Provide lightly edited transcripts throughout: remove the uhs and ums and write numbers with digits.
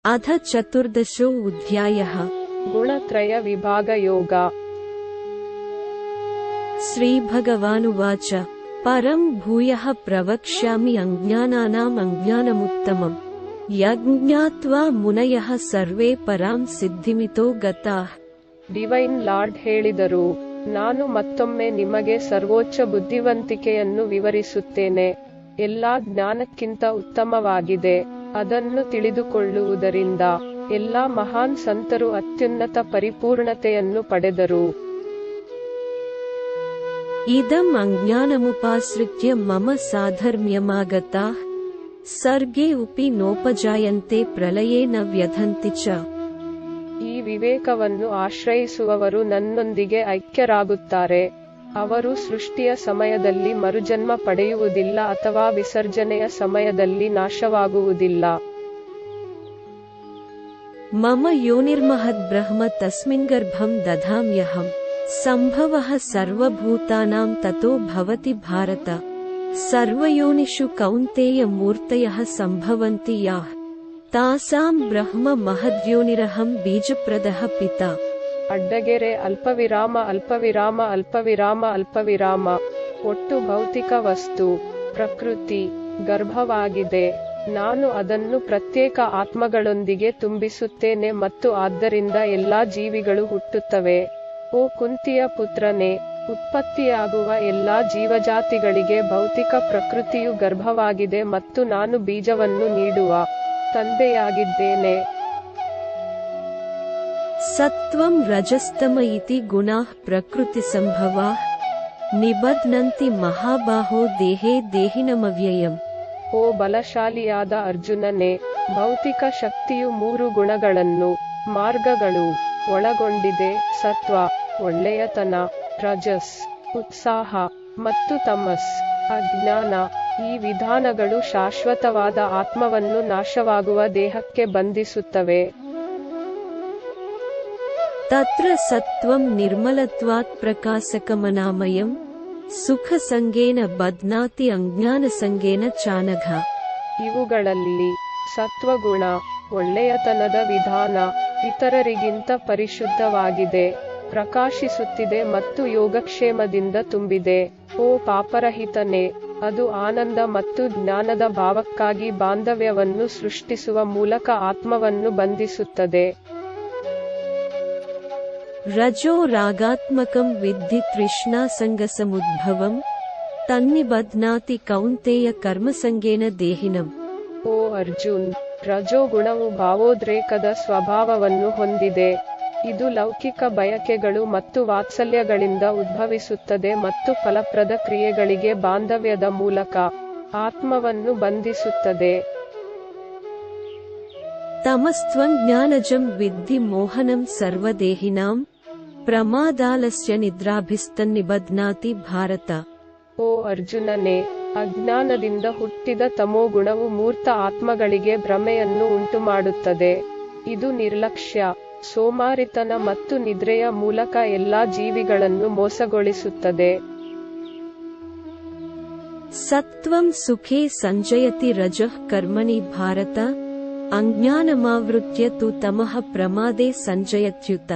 अथ चतुर्दशोऽध्यायः। गुणत्रय विभागयोग। श्रीभगवानुवाच परं भूयः प्रवक्ष्यामि अज्ञानानाम् अज्ञानमुत्तमम् यज्ञात्वा मुनयः सर्वे परां सिद्धिमितो गताः। ಡಿವೈನ್ ಲಾರ್ಡ್ ಹೇಳಿದರು, ನಾನು ಮತ್ತೊಮ್ಮೆ ನಿಮಗೆ ಸರ್ವೋಚ್ಚ ಬುದ್ಧಿವಂತಿಕೆಯನ್ನು ವಿವರಿಸುತ್ತೇನೆ. ಎಲ್ಲಾ ಜ್ಞಾನಕ್ಕಿಂತ ಉತ್ತಮವಾಗಿದೆ. ಅದನ್ನು ತಿಳಿದುಕೊಳ್ಳುವುದರಿಂದ ಎಲ್ಲಾ ಮಹಾನ್ ಸಂತರು ಅತ್ಯುನ್ನತ ಪರಿಪೂರ್ಣತೆಯನ್ನು ಪಡೆದರು. ಇದಂ ಅಜ್ಞಾನಮುಪಾಶ್ರಿತ್ಯ ಮಮ ಸಾಧರ್ಮ್ಯಮಾಗತಾಃ ಸರ್ಗೇ ಉಪಿ ನೋಪಜಾಯಂತೆ ಪ್ರಳಯೇ ನ ವ್ಯಥಂತಿ ಚ. ಈ ವಿವೇಕವನ್ನು ಆಶ್ರಯಿಸುವವರು ನನ್ನೊಂದಿಗೆ ಐಕ್ಯರಾಗುತ್ತಾರೆ. ಅವರು ಸೃಷ್ಟಿಯ ಸಮಯದಲ್ಲಿ ಮರುಜನ್ಮ ಪಡೆಯುವುದಿಲ್ಲ ಅಥವಾ ವಿಸರ್ಜನೆಯ ಸಮಯದಲ್ಲಿ ನಾಶವಾಗುವುದಿಲ್ಲ. ಮಮ ಯೋನಿರ್ಮಹದ್ ಬ್ರಹ್ಮ ತಸ್ಮಿನ್ ಗರ್ಭಂ ದಧಾಮ್ಯಹಂ ಸಂಭವಃ ಸರ್ವಭೂತಾನಾಂ ತತೋ ಭವತಿ ಭಾರತ. ಸರ್ವಯೋನಿಷು ಕೌಂತೇಯ ಮೂರ್ತಯಃ ಸಂಭವಂತಿ ಯಾಃ ತಾಸಾಂ ಬ್ರಹ್ಮ ಮಹದ್ಯೋನಿರಹಂ ಬೀಜಪ್ರದಃ ಪಿತಾ. ಅಡ್ಡಗೆರೆ ಅಲ್ಪವಿರಾಮ ಅಲ್ಪವಿರಾಮ ಅಲ್ಪವಿರಾಮ ಅಲ್ಪವಿರಾಮ. ಒಟ್ಟು ಭೌತಿಕ ವಸ್ತು ಪ್ರಕೃತಿ ಗರ್ಭವಾಗಿದೆ. ನಾನು ಅದನ್ನು ಪ್ರತ್ಯೇಕ ಆತ್ಮಗಳೊಂದಿಗೆ ತುಂಬಿಸುತ್ತೇನೆ ಮತ್ತು ಆದ್ದರಿಂದ ಎಲ್ಲಾ ಜೀವಿಗಳು ಹುಟ್ಟುತ್ತವೆ. ಓ ಕುಂತಿಯ ಪುತ್ರನೇ, ಉತ್ಪತ್ತಿಯಾಗುವ ಎಲ್ಲಾ ಜೀವಜಾತಿಗಳಿಗೆ ಭೌತಿಕ ಪ್ರಕೃತಿಯು ಗರ್ಭವಾಗಿದೆ ಮತ್ತು ನಾನು ಬೀಜವನ್ನು ನೀಡುವ ತಂದೆಯಾಗಿದ್ದೇನೆ. ಸತ್ವಂ ರಜಸ್ತಮ ಇತಿ ಗುಣಾಃ ಪ್ರಕೃತಿ ಸಂಭವಾಃ ನಿಬಧ್ನಂತಿ ಮಹಾಬಾಹೋ ದೇಹೇ ದೇಹಿನಮವ್ಯಯಂ. ಓ ಬಲಶಾಲಿಯಾದ ಅರ್ಜುನನೇ, ಭೌತಿಕ ಶಕ್ತಿಯು ಮೂರು ಗುಣಗಳನ್ನು ಮಾರ್ಗಗಳು ಒಳಗೊಂಡಿದೆ. ಸತ್ವ ಒಳ್ಳೆಯತನ, ರಜಸ್ ಉತ್ಸಾಹ ಮತ್ತು ತಮಸ್ ಅಜ್ಞಾನ. ಈ ವಿಧಾನಗಳು ಶಾಶ್ವತವಾದ ಆತ್ಮವನ್ನು ನಾಶವಾಗುವ ದೇಹಕ್ಕೆ ಬಂಧಿಸುತ್ತವೆ. ತತ್ರ ಸತ್ವಂ ನಿರ್ಮಲತ್ವಾತ್ ಪ್ರಕಾಶಕಮನಾಮಯಂ ಸುಖಸಂಗೇನ ಬಧ್ನಾತಿ ಅಜ್ಞಾನಸಂಗೇನ ಚಾನಘ. ಇವುಗಳಲ್ಲಿ ಸತ್ವಗುಣ ಒಳ್ಳೆಯತನದ ವಿಧಾನ ಇತರರಿಗಿಂತ ಪರಿಶುದ್ಧವಾಗಿದೆ, ಪ್ರಕಾಶಿಸುತ್ತಿದೆ ಮತ್ತು ಯೋಗಕ್ಷೇಮದಿಂದ ತುಂಬಿದೆ. ಓ ಪಾಪರಹಿತನೇ, ಅದು ಆನಂದ ಮತ್ತು ಜ್ಞಾನದ ಭಾವಕ್ಕಾಗಿ ಬಾಂಧವ್ಯವನ್ನು ಸೃಷ್ಟಿಸುವ ಮೂಲಕ ಆತ್ಮವನ್ನು ಬಂಧಿಸುತ್ತದೆ. ರಜೋ ರಾಗಾತ್ಮಕಂ ವಿದ್ಧಿ ತೃಷ್ಣಾಸಂಗಸಮುದ್ಭವಂ ತನ್ನಿಬಧ್ನಾತಿ ಕೌಂತೇಯ ಕರ್ಮಸಂಗೇನ ದೇಹಿನಂ. ಓ ಅರ್ಜುನ್, ರಜೋಗುಣವು ಭಾವೋದ್ರೇಕದ ಸ್ವಭಾವವನ್ನು ಹೊಂದಿದೆ. ಇದು ಲೌಕಿಕ ಬಯಕೆಗಳು ಮತ್ತು ವಾತ್ಸಲ್ಯಗಳಿಂದ ಉದ್ಭವಿಸುತ್ತದೆ ಮತ್ತು ಫಲಪ್ರದ ಕ್ರಿಯೆಗಳಿಗೆ ಬಾಂಧವ್ಯದ ಮೂಲಕ ಆತ್ಮವನ್ನು ಬಂಧಿಸುತ್ತದೆ. ತಮಸ್ತ್ವಂ ಜ್ಞಾನಜಂ ವಿದ್ಧಿ ಮೋಹನಂ ಸರ್ವದೇಹಿನಾಂ ಪ್ರಮಾದಾಲಸ್ಯ ನಿದ್ರಾಭಿಸ್ತನ್ನಿಬಧ್ನಾತಿ ಭಾರತ. ಓ ಅರ್ಜುನನೇ, ಅಜ್ಞಾನದಿಂದ ಹುಟ್ಟಿದ ತಮೋಗುಣವು ಮೂರ್ತ ಆತ್ಮಗಳಿಗೆ ಭ್ರಮೆಯನ್ನು ಉಂಟುಮಾಡುತ್ತದೆ. ಇದು ನಿರ್ಲಕ್ಷ್ಯ, ಸೋಮಾರಿತನ ಮತ್ತು ನಿದ್ರೆಯ ಮೂಲಕ ಎಲ್ಲಾ ಜೀವಿಗಳನ್ನು ಮೋಸಗೊಳಿಸುತ್ತದೆ. ಸತ್ವಂ ಸುಖೇ ಸಂಜಯತಿ ರಜಃ ಕರ್ಮಣಿ ಭಾರತ ಅಜ್ಞಾನಮಾವೃತ್ಯ ತು ತಮಃ ಪ್ರಮಾದೇ ಸಂಜಯತ್ಯುತ.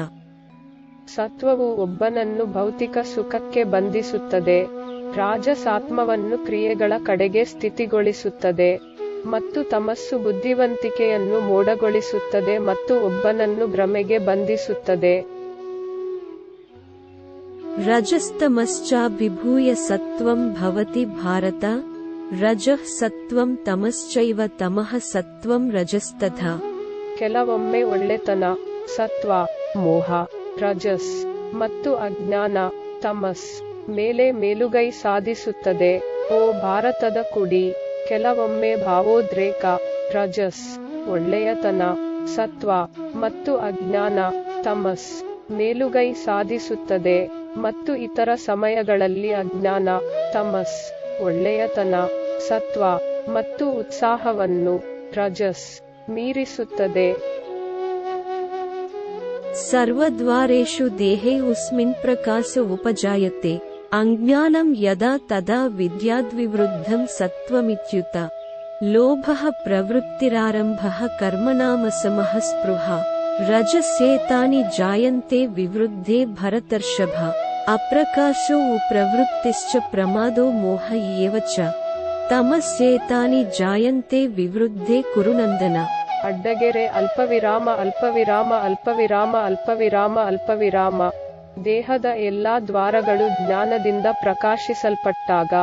ಸತ್ವವು ಒಬ್ಬನನ್ನು ಭೌತಿಕ ಸುಖಕ್ಕೆ ಬಂಧಿಸುತ್ತದೆ, ರಾಜಸ್ ಆತ್ಮವನ್ನು ಕ್ರಿಯೆಗಳ ಕಡೆಗೆ ಸ್ಥಿತಿಗೊಳಿಸುತ್ತದೆ ಮತ್ತು ತಮಸ್ಸು ಬುದ್ಧಿವಂತಿಕೆಯನ್ನು ಮೋಡಗೊಳಿಸುತ್ತದೆ ಮತ್ತು ಒಬ್ಬನನ್ನು ಭ್ರಮೆಗೆ ಬಂಧಿಸುತ್ತದೆ. ರಜಸ್ತಮಶ್ಚಾಭಿಭೂಯ ಸತ್ವಂ ಭವತಿ ಭಾರತ ರಜಃ ಸತ್ವಂ ತಮಶ್ಚೈವ ತಮಃ ಸತ್ವಂ ರಜಸ್ತಥಾ. ಕೆಲವೊಮ್ಮೆ ಒಳ್ಳೆತನ ಸತ್ವ, ಮೋಹ ರಜಸ್ ಮತ್ತು ಅಜ್ಞಾನ ತಮಸ್ ಮೇಲೆ ಮೇಲುಗೈ ಸಾಧಿಸುತ್ತದೆ. ಓ ಭಾರತದ ಕುಡಿ, ಕೆಲವೊಮ್ಮೆ ಭಾವೋದ್ರೇಕ ರಜಸ್ ಒಳ್ಳೆಯತನ, ಸತ್ವ ಮತ್ತು ಅಜ್ಞಾನ ತಮಸ್ ಮೇಲುಗೈ ಸಾಧಿಸುತ್ತದೆ ಮತ್ತು ಇತರ ಸಮಯಗಳಲ್ಲಿ ಅಜ್ಞಾನ ತಮಸ್ ಒಳ್ಳೆಯತನ, ಸತ್ವ ಮತ್ತು ಉತ್ಸಾಹವನ್ನು ರಜಸ್ ಮೀರಿಸುತ್ತದೆ. ಸರ್ವದ್ವಾರೇಷು ದೇಹೇ ಉಸ್ಮಿನ್ ಪ್ರಕಾಶ ಉಪಜಾಯತೆ ಅಜ್ಞಾನಂ ಯದಾ ತದಾ ವಿದ್ಯಾದ್ವಿವೃದ್ಧಂ ಸತ್ವಮಿತ್ಯುತ. लोभः प्रवृत्तिरारम्भः कर्मणामसमः स्पृहा रजस्येतानि जायन्ते विवृद्धे भरतर्षभ अप्रकाशो प्रवृत्तिश्च प्रमादो मोह एव च तमस्येतानि जायन्ते विवृद्धे कुरुनन्दन। ಅಡ್ಡಗೆರೆ ಅಲ್ಪವಿರಾಮ ಅಲ್ಪವಿರಾಮ ಅಲ್ಪವಿರಾಮ ಅಲ್ಪವಿರಾಮ ಅಲ್ಪವಿರಾಮ. ದೇಹದ ಎಲ್ಲಾ ದ್ವಾರಗಳು ಜ್ಞಾನದಿಂದ ಪ್ರಕಾಶಿಸಲ್ಪಟ್ಟಾಗ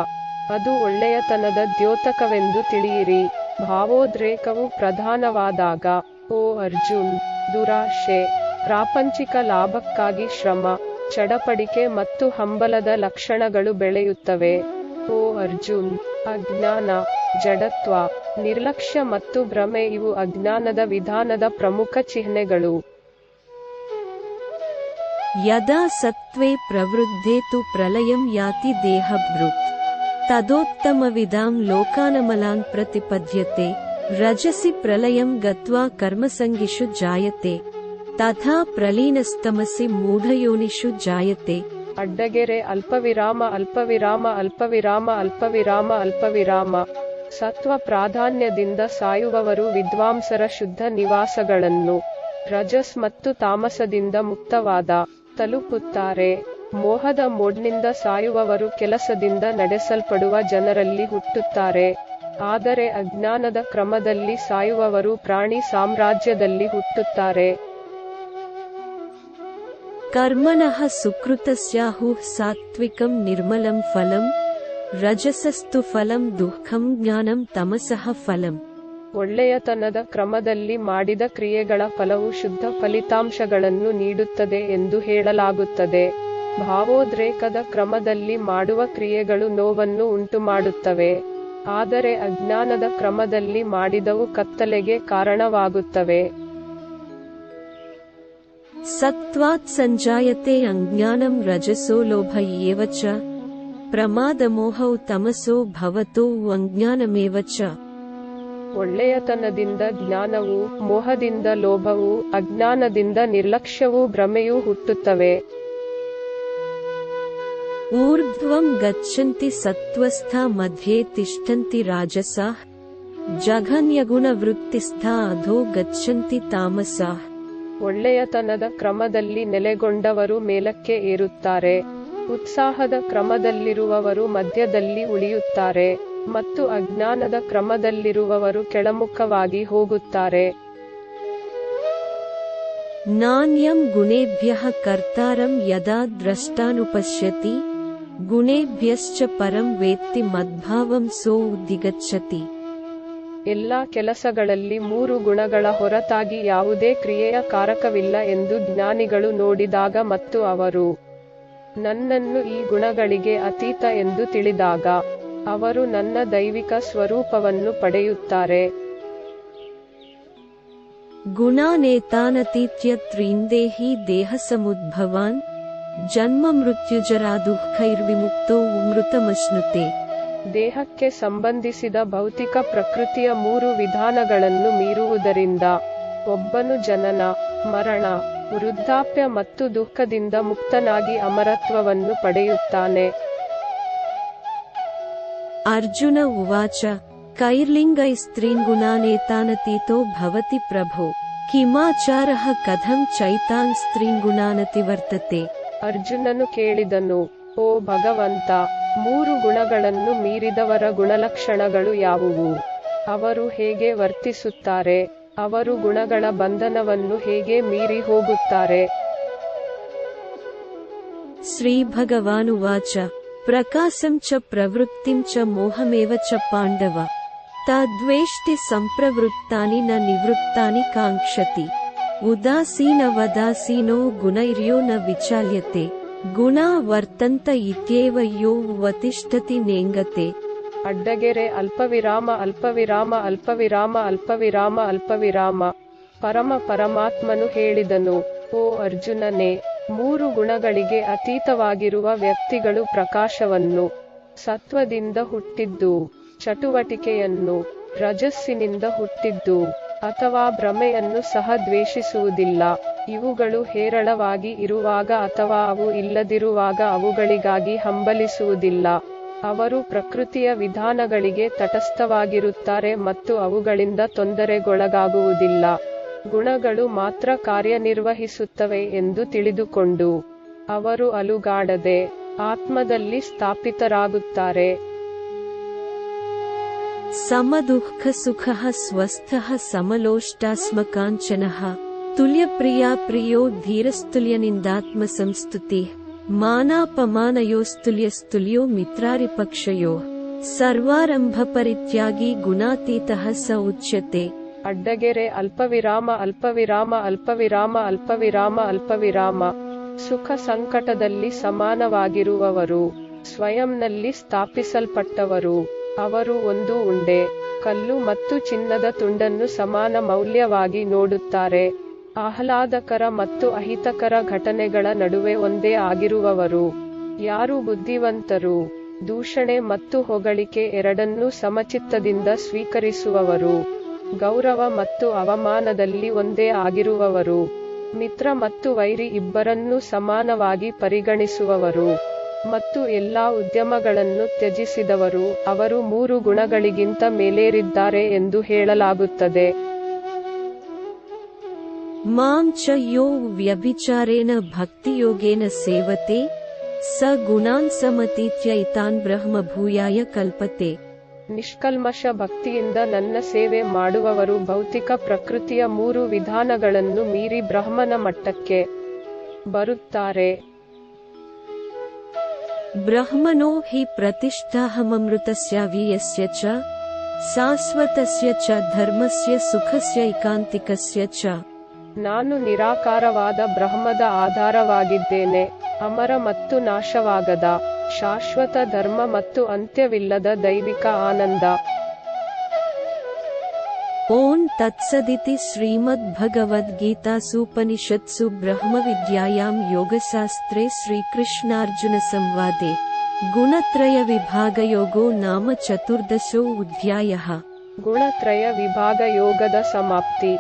ಅದು ಒಳ್ಳೆಯತನದ ದ್ಯೋತಕವೆಂದು ತಿಳಿಯಿರಿ. ಭಾವೋದ್ರೇಕವು ಪ್ರಧಾನವಾದಾಗ ಓ ಅರ್ಜುನ್, ದುರಾಶೆ, ಪ್ರಾಪಂಚಿಕ ಲಾಭಕ್ಕಾಗಿ ಶ್ರಮ, ಚಡಪಡಿಕೆ ಮತ್ತು ಹಂಬಲದ ಲಕ್ಷಣಗಳು ಬೆಳೆಯುತ್ತವೆ. ಓ ಅರ್ಜುನ್, ಅಜ್ಞಾನ, ಜಡತ್ವ, ನಿರ್ಲಕ್ಷ್ಯ ಮತ್ತು ಭ್ರಮೆ ಇವು ಅಜ್ಞಾನದ ವಿಧಾನದ ಪ್ರಮುಖ ಚಿಹ್ನೆಗಳು. ಯದಾ ಸತ್ವೇ ಪ್ರವೃದ್ಧೇ ತು ಪ್ರಲಯಂ ಯಾತಿ ದೇಹಭೃತ್ ತದೋತ್ತಮವಿದಾಂ ಲೋಕಾನಮಲಾನ್ ಪ್ರತಿಪದ್ಯತೆ ರಜಸಿ ಪ್ರಲಯಂ ಗತ್ವಾ ಕರ್ಮಸಂಗಿಷು ಜಾಯತೆ ತಥಾ ಪ್ರಲೀನಸ್ತಮಸಿ ಮೂಢಯೋನಿಷು ಜಾಯತೆ. ಅಡ್ಡಗೆರೆ ಅಲ್ಪವಿರಾಮ ಅಲ್ಪವಿರಾಮ ಅಲ್ಪವಿರಾಮ ಅಲ್ಪವಿರಾಮ ಅಲ್ಪವಿರಾಮ. ಸತ್ವ ಪ್ರಾಧಾನ್ಯದಿಂದ ಸಾಯುವವರು ವಿದ್ವಾಂಸರ ಶುದ್ಧ ನಿವಾಸಗಳನ್ನು, ರಜಸ್ ಮತ್ತು ತಾಮಸದಿಂದ ಮುಕ್ತವಾದ ತಲುಪುತ್ತಾರೆ. ಮೋಹದ ಮೋಡ್ನಿಂದ ಸಾಯುವವರು ಕೆಲಸದಿಂದ ನಡೆಸಲ್ಪಡುವ ಜನರಲ್ಲಿ ಹುಟ್ಟುತ್ತಾರೆ. ಆದರೆ ಅಜ್ಞಾನದ ಕ್ರಮದಲ್ಲಿ ಸಾಯುವವರು ಪ್ರಾಣಿ ಸಾಮ್ರಾಜ್ಯದಲ್ಲಿ ಹುಟ್ಟುತ್ತಾರೆ. ಕರ್ಮಣಃ ಸುಕೃತಸ್ಯಾಹುಃ ಸಾತ್ವಿಕಂ ನಿರ್ಮಲಂ ಫಲಂ ರಜಸಸ್ತು ಫಲಂ ದುಃಖಂ ಜ್ಞಾನಂ ತಮಸಃ ಫಲಂ. ಒಳ್ಳೆಯತನದ ಕ್ರಮದಲ್ಲಿ ಮಾಡಿದ ಕ್ರಿಯೆಗಳ ಫಲವು ಶುದ್ಧ ಫಲಿತಾಂಶಗಳನ್ನು ನೀಡುತ್ತದೆ ಎಂದು ಹೇಳಲಾಗುತ್ತದೆ. ಭಾವೋದ್ರೇಕದ ಕ್ರಮದಲ್ಲಿ ಮಾಡುವ ಕ್ರಿಯೆಗಳು ನೋವನ್ನು ಉಂಟುಮಾಡುತ್ತವೆ. ಆದರೆ ಅಜ್ಞಾನದ ಕ್ರಮದಲ್ಲಿ ಮಾಡಿದವು ಕತ್ತಲೆಗೆ ಕಾರಣವಾಗುತ್ತವೆ. ಸತ್ವಾತ್ ಸಂಜಾಯತೆ ಅಜ್ಞಾನಂ ರಜಸೋ ಲೋಭ ಏವ ಚ ಪ್ರಮಾದಮೋಹೌ ತಮಸೋ ಭವತೋ ಅಜ್ಞಾನಮೇವ ಚ. ಒಳ್ಳೆಯತನದಿಂದ ಜ್ಞಾನವು, ಮೋಹದಿಂದ ಲೋಭವು, ಅಜ್ಞಾನದಿಂದ ನಿರ್ಲಕ್ಷ್ಯವೂ ಭ್ರಮೆಯೂ ಹುಟ್ಟುತ್ತವೆ. ಊರ್ಧ್ವಂ ಗಚ್ಚಂತಿ ಸತ್ವಸ್ಥಾ ಮಧ್ಯೆ ತಿಷ್ಠಂತಿ ರಾಜಸಾಃ ಜಘನ್ಯಗುಣವೃತ್ತಿಸ್ಥಾ ಅಧೋ ಗಚ್ಚಂತಿ ತಾಮಸಾಃ. ಒಳ್ಳೆಯತನದ ಕ್ರಮದಲ್ಲಿ ನೆಲೆಗೊಂಡವರು ಮೇಲಕ್ಕೆ ಏರುತ್ತಾರೆ, ಉತ್ಸಾಹದ ಕ್ರಮದಲ್ಲಿರುವವರು ಮಧ್ಯದಲ್ಲಿ ಉಳಿಯುತ್ತಾರೆ ಮತ್ತು ಅಜ್ಞಾನದ ಕ್ರಮದಲ್ಲಿರುವವರು ಕೆಳಮುಖವಾಗಿ ಹೋಗುತ್ತಾರೆ. ನಾನ್ಯಂ ಗುಣೇಭ್ಯಃ ಕರ್ತಾರಂ ಯದಾ ದ್ರಷ್ಟಾನುಪಶ್ಯತಿ ಗುಣೇಭ್ಯಶ್ಚ ಪರಂ ವೇತ್ತಿ ಮದ್ಭಾವಂ ಸೋ ಉದ್ದಿಗಚ್ಚತಿ. ಎಲ್ಲಾ ಕೆಲಸಗಳಲ್ಲಿ ಮೂರು ಗುಣಗಳ ಹೊರತಾಗಿ ಯಾವುದೇ ಕ್ರಿಯೆಯ ಕಾರಕವಿಲ್ಲ ಎಂದು ಜ್ಞಾನಿಗಳು ನೋಡಿದಾಗ ಮತ್ತು ಅವರು ನನ್ನನ್ನು ಈ ಗುಣಗಳಿಗೆ ಅತೀತ ಎಂದು ತಿಳಿದಾಗ ಅವರು ನನ್ನ ದೈವಿಕ ಸ್ವರೂಪವನ್ನು ಪಡೆಯುತ್ತಾರೆ. ಗುಣಾನೇತಾನತೀತ್ಯ ತ್ರೀಂದೇಹಿ ದೇಹಸಮುದ್ಭವಾನ್ ಜನ್ಮ ಮೃತ್ಯುಜರಾ ದುಃಖೈರ್ವಿಮುಕ್ತೋ ಮೃತಮಶ್ನುತೆ. ದೇಹಕ್ಕೆ ಸಂಬಂಧಿಸಿದ ಭೌತಿಕ ಪ್ರಕೃತಿಯ ಮೂರು ವಿಧಾನಗಳನ್ನು ಮೀರುವುದರಿಂದ ಒಬ್ಬನು ಜನನ, ಮರಣ, ವೃದ್ಧಾಪ್ಯ ಮತ್ತು ದುಃಖದಿಂದ ಮುಕ್ತನಾಗಿ ಅಮರತ್ವವನ್ನು ಪಡೆಯುತ್ತಾನೆ. ಅರ್ಜುನ ಉವಾಚ ಕೈರ್ಲಿಂಗೈಸ್ತ್ರೀನ್ ಗುಣಾನೇತಾನತೀತೋ ಭವತಿ ಪ್ರಭೋ ಕಿಮಾಚಾರಃ ಕಥಂ ಚೈತಾನ್ ಸ್ತ್ರೀನ್ ಗುಣಾನತಿವರ್ತತೆ. ಅರ್ಜುನನು ಕೇಳಿದನು, ಓ ಭಗವಂತ, ಮೂರು ಗುಣಗಳನ್ನು ಮೀರಿದವರ ಗುಣಲಕ್ಷಣಗಳು ಯಾವುವು? ಅವರು ಹೇಗೆ ವರ್ತಿಸುತ್ತಾರೆ? ಅವರು ಗುಣಗಳ ಬಂಧನವನ್ನು ಹೇಗೆ ಮೀರಿ ಹೋಗುತ್ತಾರೆ? ಶ್ರೀ ಭಗವಾನುವಾಚ ಪ್ರಕಾಶಂ ಚ ಪ್ರವೃತ್ತಿಂ ಚ ಮೋಹಮೇವ ಚ ಪಾಂಡವ ತದ್ವೇಷ್ಟಿ ಸಂಪ್ರವೃತ್ತಾನಿ ನ ನಿವೃತ್ತಾನಿ ಕಾಂಕ್ಷತಿ ಉದಾಸೀನವದಾಸೀನೋ ಗುಣೈರ್ಯೋ ನ ವಿಚಾಲ್ಯತೆ ಗುಣಾ ವರ್ತಂತ ಇತ್ಯೇವ ಯೋ ವತಿಷ್ಠತಿ ನೇಂಗತೆ. ಅಡ್ಡಗೆರೆ ಅಲ್ಪವಿರಾಮ ಅಲ್ಪವಿರಾಮ ಅಲ್ಪವಿರಾಮ ಅಲ್ಪವಿರಾಮ ಅಲ್ಪವಿರಾಮ. ಪರಮಾತ್ಮನು ಹೇಳಿದನು, ಓ ಅರ್ಜುನನೇ, ಮೂರು ಗುಣಗಳಿಗೆ ಅತೀತವಾಗಿರುವ ವ್ಯಕ್ತಿಗಳು ಪ್ರಕಾಶವನ್ನು, ಸತ್ವದಿಂದ ಹುಟ್ಟಿದ್ದು, ಚಟುವಟಿಕೆಯನ್ನು, ರಜಸ್ಸಿನಿಂದ ಹುಟ್ಟಿದ್ದು ಅಥವಾ ಭ್ರಮೆಯನ್ನು ಸಹ ದ್ವೇಷಿಸುವುದಿಲ್ಲ. ಇವುಗಳು ಹೇರಳವಾಗಿ ಇರುವಾಗ ಅಥವಾ ಅವು ಇಲ್ಲದಿರುವಾಗ ಅವುಗಳಿಗಾಗಿ ಹಂಬಲಿಸುವುದಿಲ್ಲ. ಅವರು ಪ್ರಕೃತಿಯ ವಿಧಾನಗಳಿಗೆ ತಟಸ್ಥವಾಗಿರುತ್ತಾರೆ ಮತ್ತು ಅವುಗಳಿಂದ ತೊಂದರೆಗೊಳಗಾಗುವುದಿಲ್ಲ. ಗುಣಗಳು ಮಾತ್ರ ಕಾರ್ಯನಿರ್ವಹಿಸುತ್ತವೆ ಎಂದು ತಿಳಿದುಕೊಂಡು ಅವರು ಅಲುಗಾಡದೆ ಆತ್ಮದಲ್ಲಿ ಸ್ಥಾಪಿತರಾಗುತ್ತಾರೆ. ಸಮದುಃಖ ಸುಖಃ ಸ್ವಸ್ಥಃ ಸಮಲೋಷ್ಟಾಸ್ಮಕಾಂಚನಃ ತುಲ್ಯಪ್ರಿಯಾ ಪ್ರಿಯೋ ಧೀರಸ್ತುಲ್ಯನಿಂದಾತ್ಮ ಸಂಸ್ತುತಿ ಮಾನಾಪಮಾನಯೋಸ್ತುಲ್ಯಸ್ತುಲ್ಯೋ ಮಿತ್ರಾರಿಪಕ್ಷಯೋ ಸರ್ವಾರಂಭ ಪರಿತ್ಯಾಗಿ ಗುಣಾತೀತಃ ಸ ಉಚ್ಯತೆ. ಅಡ್ಡಗೆರೆ ಅಲ್ಪವಿರಾಮ ಅಲ್ಪವಿರಾಮ ಅಲ್ಪವಿರಾಮ ಅಲ್ಪವಿರಾಮ ಅಲ್ಪವಿರಾಮ. ಸುಖ ಸಂಕಟದಲ್ಲಿ ಸಮಾನವಾಗಿರುವವರು, ಸ್ವಯಂನಲ್ಲಿ ಸ್ಥಾಪಿಸಲ್ಪಟ್ಟವರು. ಅವರು ಒಂದು ಉಂಡೆ, ಕಲ್ಲು ಮತ್ತು ಚಿನ್ನದ ತುಂಡನ್ನು ಸಮಾನ ಮೌಲ್ಯವಾಗಿ ನೋಡುತ್ತಾರೆ. ಆಹ್ಲಾದಕರ ಮತ್ತು ಅಹಿತಕರ ಘಟನೆಗಳ ನಡುವೆ ಒಂದೇ ಆಗಿರುವವರು. ಯಾರು ಬುದ್ಧಿವಂತರು? ದೂಷಣೆ ಮತ್ತು ಹೊಗಳಿಕೆ ಎರಡನ್ನೂ ಸಮಚಿತ್ತದಿಂದ ಸ್ವೀಕರಿಸುವವರು. ಗೌರವ ಮತ್ತು ಅವಮಾನದಲ್ಲಿ ಒಂದೇ ಆಗಿರುವವರು. ಮಿತ್ರ ಮತ್ತು ವೈರಿ ಇಬ್ಬರನ್ನೂ ಸಮಾನವಾಗಿ ಪರಿಗಣಿಸುವವರು. ಮತ್ತು ಎಲ್ಲಾ ಉದ್ಯಮಗಳನ್ನು ತ್ಯಜಿಸಿದವರು. ಅವರು 3 ಗುಣಗಳಿಗಿಂತ ಮೇಲೇರಿದ್ದಾರೆ ಎಂದು ಹೇಳಲಾಗುತ್ತದೆ. ಮಾಂ ಚ ಯೋ ವ್ಯಭಿಚಾರೇಣ ಭಕ್ತಿಯೋಗೇನ ಸೇವತೆ ಸ ಗುಣಾನ್ ಸಮತೀತ್ಯ ಇತಾನ್ ಬ್ರಹ್ಮ ಭೂಯಾಯ ಕಲ್ಪತೆ. ನಿಷ್ಕಲ್ಮಶ ಭಕ್ತಿಯಿಂದ ನನ್ನ ಸೇವೆ ಮಾಡುವವರು ಭೌತಿಕ ಪ್ರಕೃತಿಯ 3 ವಿಧಾನಗಳನ್ನು ಮೀರಿ ಬ್ರಹ್ಮನ ಮಟ್ಟಕ್ಕೆ ಬರುತ್ತಾರೆ. ಬ್ರಹ್ಮಣೋ ಹಿ ಪ್ರತಿಷ್ಠಾಹಮಮೃತಸ್ಯ ವೀಯಸ್ಯ ಚ ಶಾಶ್ವತಸ್ಯ ಚ ಧರ್ಮಸ್ಯ ಸುಖಸ್ಯ ಏಕಾಂತಿಕಸ್ಯ ಚ. ನಾನು ನಿರಾಕಾರವಾದ ಬ್ರಹ್ಮದ ಆಧಾರವಾಗಿದ್ದೇನೆ, ಅಮರ ಮತ್ತು ನಾಶವಾಗದ ಶಾಶ್ವತ ಧರ್ಮ ಮತ್ತು ಅಂತ್ಯವಿಲ್ಲದ ದೈವಿಕ ಆನಂದ. ಓಂ ತತ್ಸದಿತಿ ಶ್ರೀಮದ್ಭಗವದ್ಗೀತಾಸೂಪನಿಷತ್ಸು ಬ್ರಹ್ಮವಿದ್ಯಾಯಾಂ ಯೋಗಶಾಸ್ತ್ರೇ ಶ್ರೀಕೃಷ್ಣಾರ್ಜುನ ಸಂವಾದೆ ಗುಣತ್ರಯ ವಿಭಾಗಯೋಗೋ ನಾಮ ಚತುರ್ದಶೋ ಅಧ್ಯಾಯಃ. ಗುಣತ್ರಯ ವಿಭಾಗ ಯೋಗದ ಸಮಾಪ್ತಿ.